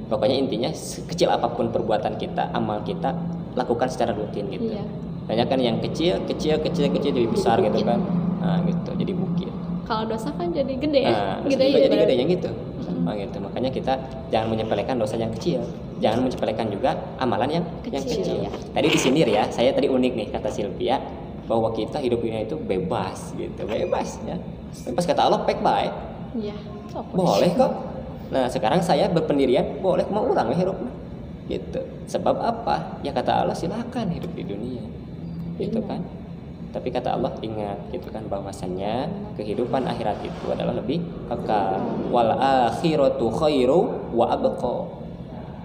Pokoknya intinya sekecil apapun perbuatan kita, amal kita lakukan secara rutin gitu. Banyak kan yang kecil jadi besar gitu kan. Nah, gitu jadi bukit.
Kalau dosa kan jadi gede ya.
Gitu ya. Jadi gedenya gitu. Gitu. Makanya kita jangan menyepelekan dosa yang kecil, jangan menyepelekan juga amalan yang kecil. Tadi disindir ya, saya tadi unik nih kata Sylvia bahwa kita hidup dunia itu bebas gitu, bebas ya. Bebas kata Allah pek baik.
Iya.
Boleh kok. Nah sekarang saya berpendirian boleh mau ulang hidup gitu. Sebab apa? Ya kata Allah silakan hidup di dunia, gitu kan. Tapi kata Allah ingat gitu kan bahwasannya kehidupan akhirat itu adalah lebih kekal. Wal akhiratu khairu wa abqa.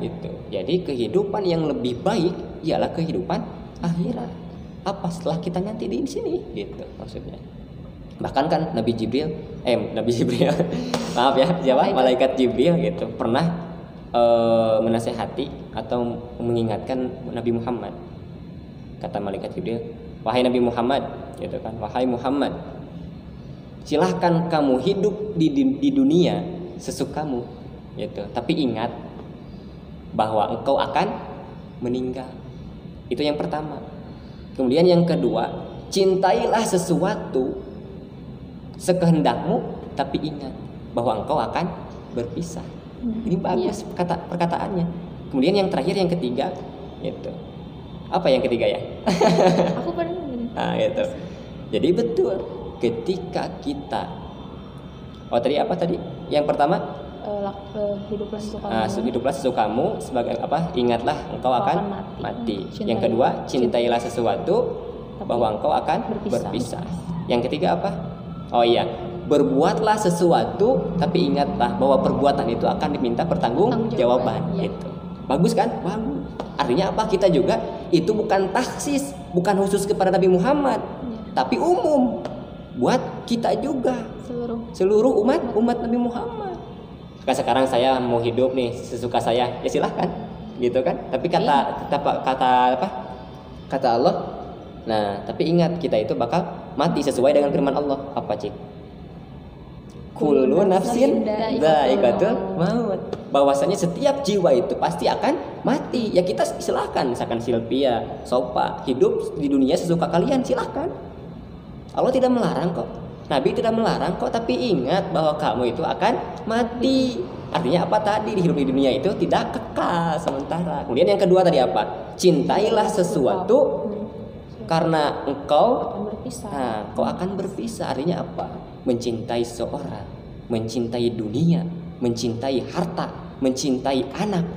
Gitu. Jadi kehidupan yang lebih baik ialah kehidupan akhirat. Apa setelah kita nanti di sini gitu maksudnya. Bahkan kan Nabi Jibril maaf ya, siapa? Malaikat Jibril gitu pernah menasehati atau mengingatkan Nabi Muhammad. Kata malaikat Jibril, wahai Nabi Muhammad, gitu kan, wahai Muhammad, silahkan kamu hidup di dunia sesukamu, gitu. Tapi ingat bahwa engkau akan meninggal. Itu yang pertama. Kemudian yang kedua, cintailah sesuatu sekehendakmu, tapi ingat bahwa engkau akan berpisah. Ini bagus perkataannya. Kemudian yang terakhir, yang ketiga, gitu. Apa yang ketiga ya?
Aku pernah.
Nah, gitu. Jadi betul ketika kita tadi apa tadi? Yang pertama hiduplah sesukamu sebagai apa? Ingatlah engkau akan mati. Yang kedua, cintailah sesuatu bahwa engkau akan berpisah. Yang ketiga apa? Oh iya, berbuatlah sesuatu tapi ingatlah bahwa perbuatan itu akan diminta pertanggungjawaban. Gitu. Bagus kan? Bagus. Artinya apa? Kita juga itu bukan taksis, bukan khusus kepada Nabi Muhammad, tapi umum buat kita juga, seluruh umat Nabi Muhammad. Kan sekarang saya mau hidup nih sesuka saya, ya silahkan, gitu kan. Tapi kata Allah, nah tapi ingat kita itu bakal mati sesuai dengan firman Allah. Apa cik? Kullu nafsin dha'iqatul maut. Bahwasanya setiap jiwa itu pasti akan mati. Ya kita silahkan, misalkan Silvia, Sopa hidup di dunia sesuka kalian, silahkan. Allah tidak melarang kok. Nabi tidak melarang kok, tapi ingat bahwa kamu itu akan mati. Artinya apa tadi? Hidup di dunia itu tidak kekal sementara. Kemudian yang kedua tadi apa? Cintailah sesuatu karena engkau kau akan berpisah. Artinya apa? Mencintai seorang, mencintai dunia, mencintai harta, mencintai anak.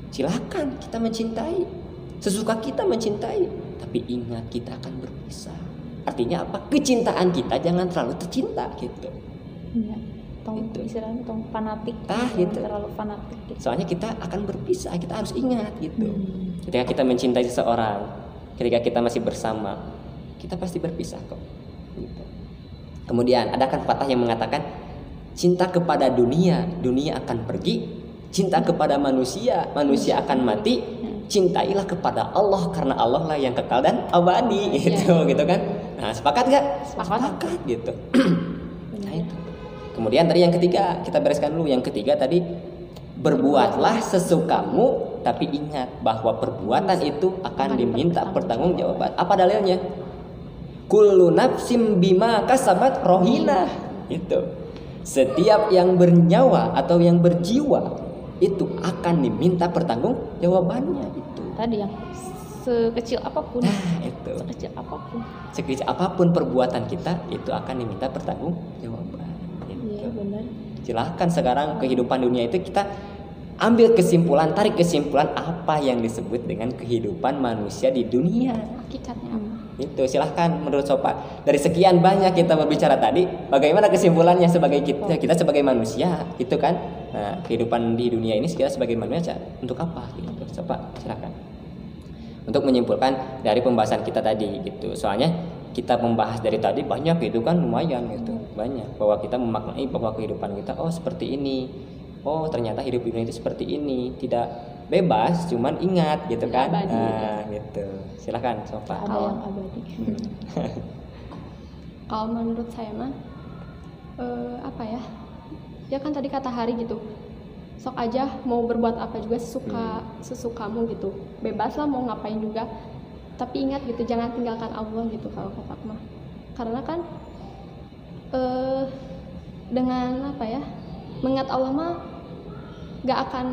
Silakan kita mencintai, sesuka kita mencintai, tapi ingat kita akan berpisah. Artinya apa? Kecintaan kita jangan terlalu tercinta gitu.
Iya. Istilahnya fanatik.
Gitu.
Terlalu fanatik. Gitu.
Soalnya kita akan berpisah, kita harus ingat gitu. Ketika kita mencintai seseorang, ketika kita masih bersama, kita pasti berpisah kok. Gitu. Kemudian ada kan patah yang mengatakan cinta kepada dunia, dunia akan pergi. Cinta kepada manusia, manusia akan mati. Cintailah kepada Allah karena Allah lah yang kekal dan abadi gitu, gitu kan. Nah, sepakat gak? Sepakat gitu. Nah, itu. Kemudian tadi yang ketiga, kita bereskan dulu. Yang ketiga tadi, berbuatlah sesukamu, tapi ingat bahwa perbuatan itu akan diminta pertanggungjawaban. Apa dalilnya? Kullu nafsim bima kasabat rohina. Itu. Setiap yang bernyawa atau yang berjiwa itu akan diminta pertanggungjawabannya itu.
Tadi yang sekecil apapun.
Nah, itu. Sekecil apapun perbuatan kita itu akan diminta pertanggungjawaban.
Iya, benar.
Silahkan sekarang kehidupan dunia itu kita ambil kesimpulan, tarik kesimpulan apa yang disebut dengan kehidupan manusia di dunia.
Hakikatnya apa?
Itu silahkan menurut Sopa. Dari sekian banyak kita berbicara tadi, bagaimana kesimpulannya sebagai kita sebagai manusia, gitu kan? Nah, kehidupan di dunia ini kita sebagai manusia untuk apa? Gitu. Sopa, silahkan. Untuk menyimpulkan dari pembahasan kita tadi, gitu. Soalnya kita membahas dari tadi banyak gitu kan, lumayan gitu, banyak. Bahwa kita memaknai bahwa kehidupan kita, oh seperti ini. Oh ternyata hidup di dunia itu seperti ini, tidak bebas, cuman ingat gitu kan.
Abadi,
nah gitu. Silahkan Sofa.
Ada yang abadi.
Kalau menurut saya mah apa ya? Ya kan tadi kata Hari gitu. Sok aja mau berbuat apa juga sesukamu gitu. Bebas lah mau ngapain juga. Tapi ingat gitu, jangan tinggalkan Allah gitu kalau kata mah. Karena kan dengan apa ya? Mengingat Allah mah gak akan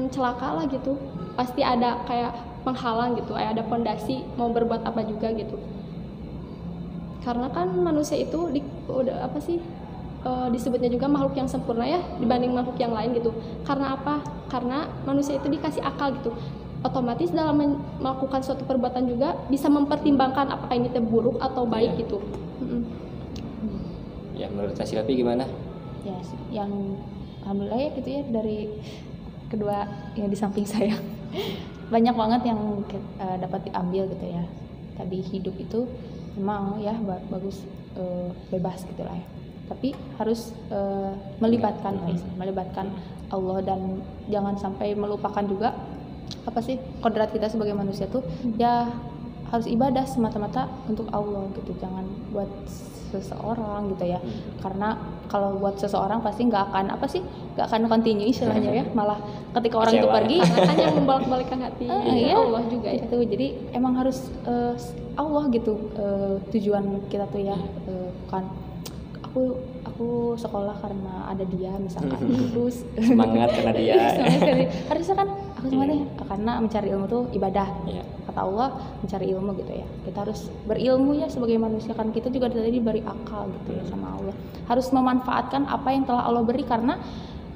celaka lah gitu. Pasti ada kayak penghalang gitu, ada pondasi mau berbuat apa juga gitu. Karena kan manusia itu udah apa sih disebutnya juga makhluk yang sempurna ya dibanding makhluk yang lain gitu. Karena apa? Karena manusia itu dikasih akal gitu. Otomatis dalam melakukan suatu perbuatan juga bisa mempertimbangkan apakah ini buruk atau baik gitu.
Ya menurut Silvi gimana?
Ya yang alhamdulillah ya gitu ya, dari kedua yang di samping saya banyak banget yang dapat diambil gitu ya. Tadi hidup itu memang ya bagus, bebas gitu lah ya, tapi harus melibatkan Allah, dan jangan sampai melupakan juga apa sih kodrat kita sebagai manusia tuh ya harus ibadah semata-mata untuk Allah gitu, jangan buat seseorang gitu ya. Karena kalau buat seseorang pasti nggak akan continue istilahnya ya, malah ketika orang itu pergi
hanya membolak-balikkan hati Allah juga ya.
Gitu. Jadi emang harus Allah gitu tujuan kita tuh ya, kan aku sekolah karena ada dia misalkan, terus
semangat karena dia.
Harusnya kan aku semangat karena mencari ilmu tuh ibadah. Kata Allah mencari ilmu gitu ya. Kita harus berilmu ya sebagai manusia, kan kita juga tadi diberi akal gitu ya sama Allah. Harus memanfaatkan apa yang telah Allah beri, karena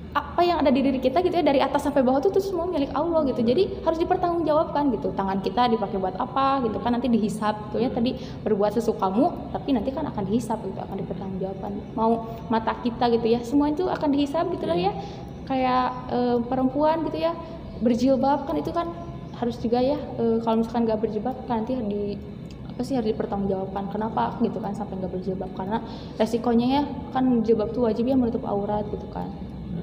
apa yang ada di diri kita gitu ya, dari atas sampai bawah itu semua milik Allah gitu. Jadi harus dipertanggungjawabkan gitu. Tangan kita dipakai buat apa gitu kan, nanti dihisab gitu ya. Tadi berbuat sesukamu, tapi nanti kan akan dihisab gitu, akan dipertanggungjawabkan. Mau mata kita gitu ya, semua itu akan dihisab gitu lah ya. Kayak perempuan gitu ya, berjilbab kan itu kan harus juga ya, kalau misalkan nggak berjilbab kan nanti harus dipertanggungjawabkan. Kenapa gitu kan sampai nggak berjilbab? Karena resikonya ya kan jilbab tuh wajib ya menutup aurat gitu kan.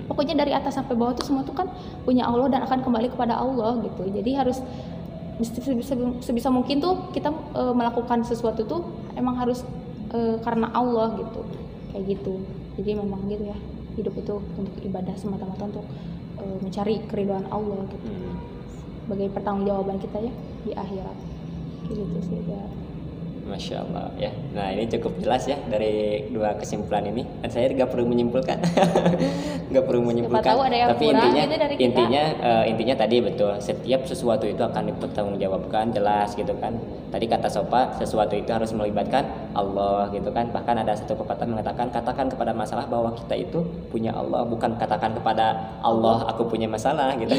Pokoknya dari atas sampai bawah tuh semua tuh kan punya Allah dan akan kembali kepada Allah gitu. Jadi harus sebisa mungkin tuh kita melakukan sesuatu tuh emang harus karena Allah gitu, kayak gitu. Jadi memang gitu ya, hidup itu untuk ibadah semata-mata untuk mencari keridhaan Allah gitu, sebagai pertanggungjawaban kita ya di akhirat, kayak gitu sih ya.
Masya Allah ya. Nah ini cukup jelas ya dari dua kesimpulan ini. Dan saya nggak perlu menyimpulkan, nggak perlu menyimpulkan.
Tahu ada yang
tapi
kurang
intinya,
gitu dari kita.
intinya tadi betul. Setiap sesuatu itu akan dipertanggungjawabkan, jelas gitu kan. Tadi kata Sopa, sesuatu itu harus melibatkan Allah gitu kan. Bahkan ada satu pepatah mengatakan, katakan kepada masalah bahwa kita itu punya Allah, bukan katakan kepada Allah aku punya masalah gitu.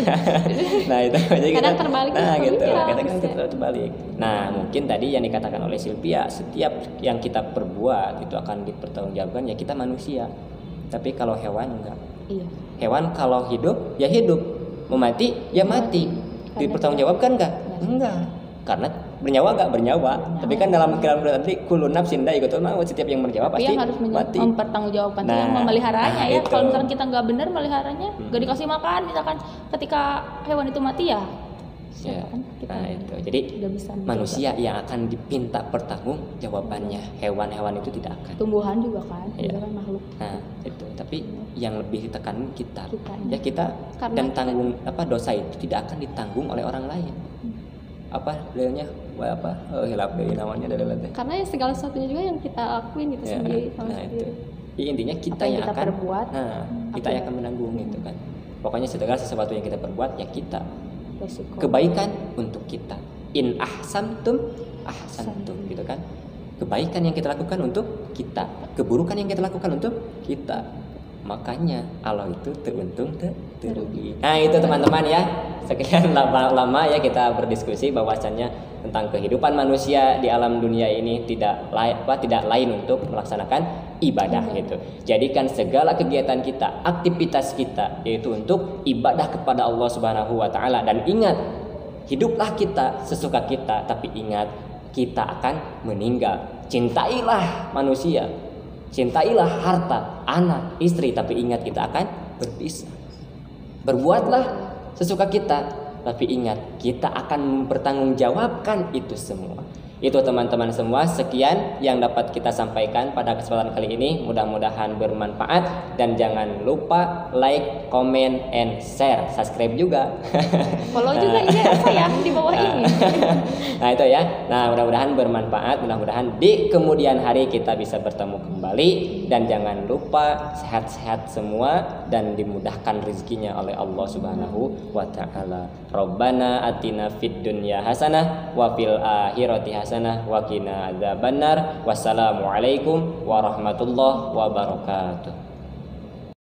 Nah itu aja kita.
Kadang terbalik.
Nah gitu.
Ya,
Kadang kita terbalik. Nah mungkin tadi yang dikatakan oleh Sylvia, setiap yang kita perbuat itu akan dipertanggungjawabkan, ya kita manusia. Tapi kalau hewan enggak.
Iya.
Hewan kalau hidup ya hidup, mau mati ya mati. Dipertanggungjawabkan enggak? Enggak. Karena bernyawa enggak bernyawa. Tapi kan dalam Al-Qur'an tadi kullu nafsin dha'iqatul maut, setiap yang bernyawa pasti
yang harus
mati.
mempertanggungjawabkan yang memeliharanya ya.
Itu.
Kalau misalkan kita nggak benar meliharanya, nggak dikasih makan, misalkan ketika hewan itu mati ya.
Ya.
Kan kita
Nah itu, jadi
nggak bisa
manusia yang akan dipinta pertanggung jawabannya. Hewan-hewan itu tidak akan.
tumbuhan juga kan,
Iya.
juga kan makhluk.
Nah itu, tapi yang lebih ditekan kita,
Kitanya.
ya kita
Karena
dan tanggung dosa itu tidak akan ditanggung oleh orang lain. Apa dalilnya? Hilap dari namanya dalilnya.
Karena ya segala sesuatunya juga yang kita lakuin gitu
Ya,
sendiri sama
nah itu.
sendiri.
Ya, intinya kita
Apa yang
yang
kita
akan
perbuat,
kita yang akan menanggung itu kan. Pokoknya segala sesuatu yang kita perbuat ya kita.
Resiko.
Kebaikan untuk kita. In ahsantum ahsantum gitu kan. Kebaikan yang kita lakukan untuk kita, keburukan yang kita lakukan untuk kita. Makanya Allah itu teruntung terugi. Nah itu teman-teman ya. Sekian lama ya kita berdiskusi bahwasannya tentang kehidupan manusia di alam dunia ini tidak lain untuk melaksanakan ibadah gitu. Jadikan segala kegiatan kita, aktivitas kita yaitu untuk ibadah kepada Allah Subhanahu wa taala, dan ingat, hiduplah kita sesuka kita, tapi ingat kita akan meninggal. Cintailah manusia, cintailah harta, anak, istri, tapi ingat kita akan berpisah. Berbuatlah sesuka kita, tapi ingat kita akan mempertanggungjawabkan itu semua. Itu teman-teman semua, sekian yang dapat kita sampaikan pada kesempatan kali ini. Mudah-mudahan bermanfaat, dan jangan lupa like, comment, and share, subscribe juga.
Follow juga ini saya di bawah ini.
Nah itu ya. Nah mudah-mudahan bermanfaat. Mudah-mudahan di kemudian hari kita bisa bertemu kembali, dan jangan lupa sehat-sehat semua dan dimudahkan rezekinya oleh Allah Subhanahu wa taala. Rabbana atina fid dunya hasanah wa fil akhirati hasanah wa qina adzabannar. Wassalamualaikum warahmatullahi wabarakatuh.